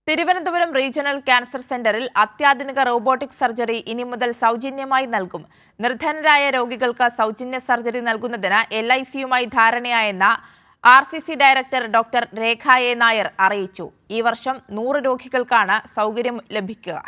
Thiruvananthapuram regional cancer സെന്ററിൽ അത്യാധുനിക robotic surgery ഇനി മുതൽ സൗജന്യമായി നൽകും. നിർധനരായ രോഗികൾക്ക് സൗജന്യ സർജറി നൽകുന്നതിന് LICയുമായി ധാരണയായെന്ന് RCC director doctor Rekha A Nair അറിയിച്ചു. ഈ വർഷം 100 രോഗികൾക്കാണ് സൗകര്യം ലഭിക്കുക.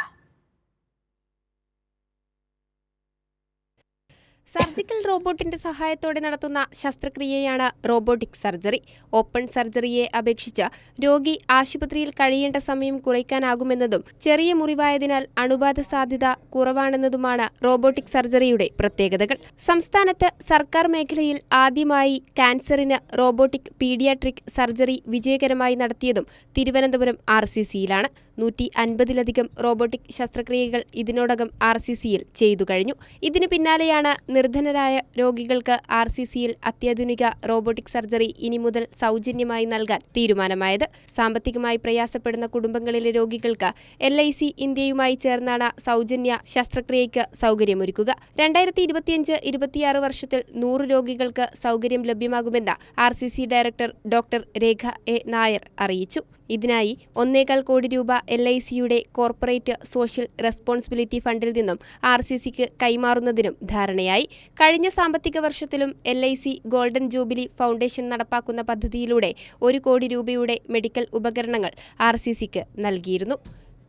സർജിക്കൽ റോബോട്ടിന്റെ സഹായത്തോടെ നടത്തുന്ന ശസ്ത്രക്രിയയാണ് റോബോട്ടിക് സർജറി. ഓപ്പൺ സർജറിയെ അപേക്ഷിച്ച് രോഗി ആശുപത്രിയിൽ കഴിയേണ്ട സമയം കുറയ്ക്കാനാകുമെന്നതും ചെറിയ മുറിവായതിനാൽ അണുബാധ സാധ്യത കുറവാണെന്നതുമാണ് റോബോട്ടിക് സർജറിയുടെ പ്രത്യേകതകൾ. സംസ്ഥാനത്ത് സർക്കാർ മേഖലയിൽ ആദ്യമായി ക്യാൻസറിന് റോബോട്ടിക് പീഡിയാട്രിക് സർജറി വിജയകരമായി നടത്തിയതും തിരുവനന്തപുരം RCCയിലാണ്. 150-ലധികം റോബോട്ടിക് ശസ്ത്രക്രിയകൾ ഇതിനോടകം RCCയിൽ ചെയ്തു കഴിഞ്ഞു. ഇതിനു പിന്നാലെയാണ് നിർധനരായ രോഗികൾക്ക് RCCയിൽ അത്യാധുനിക റോബോട്ടിക് സർജറി ഇനി മുതൽ സൗജന്യമായി നൽകാൻ തീരുമാനമായത്. സാമ്പത്തികമായി പ്രയാസപ്പെടുന്ന കുടുംബങ്ങളിലെ രോഗികൾക്ക് LIC ഇന്ത്യയുമായി ചേർന്നാണ് സൗജന്യ ശസ്ത്രക്രിയയ്ക്ക് സൗകര്യമൊരുക്കുക. 2025-26 വർഷത്തിൽ 100 രോഗികൾക്ക് സൗകര്യം ലഭ്യമാകുമെന്ന് RCC director doctor Rekha A Nair അറിയിച്ചു. ഇതിനായി 1.25 കോടി രൂപ LICയുടെ കോർപ്പറേറ്റ് സോഷ്യൽ റെസ്പോൺസിബിലിറ്റി ഫണ്ടിൽ നിന്നും RCCക്ക് കൈമാറുന്നതിനും ധാരണയായി. കഴിഞ്ഞ സാമ്പത്തിക വർഷത്തിലും LIC ഗോൾഡൻ ജൂബിലി ഫൗണ്ടേഷൻ നടപ്പാക്കുന്ന പദ്ധതിയിലൂടെ 1 കോടി രൂപയുടെ മെഡിക്കൽ ഉപകരണങ്ങൾ RCCക്ക് നൽകിയിരുന്നു.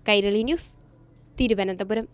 കൈരളി ന്യൂസ്, തിരുവനന്തപുരം.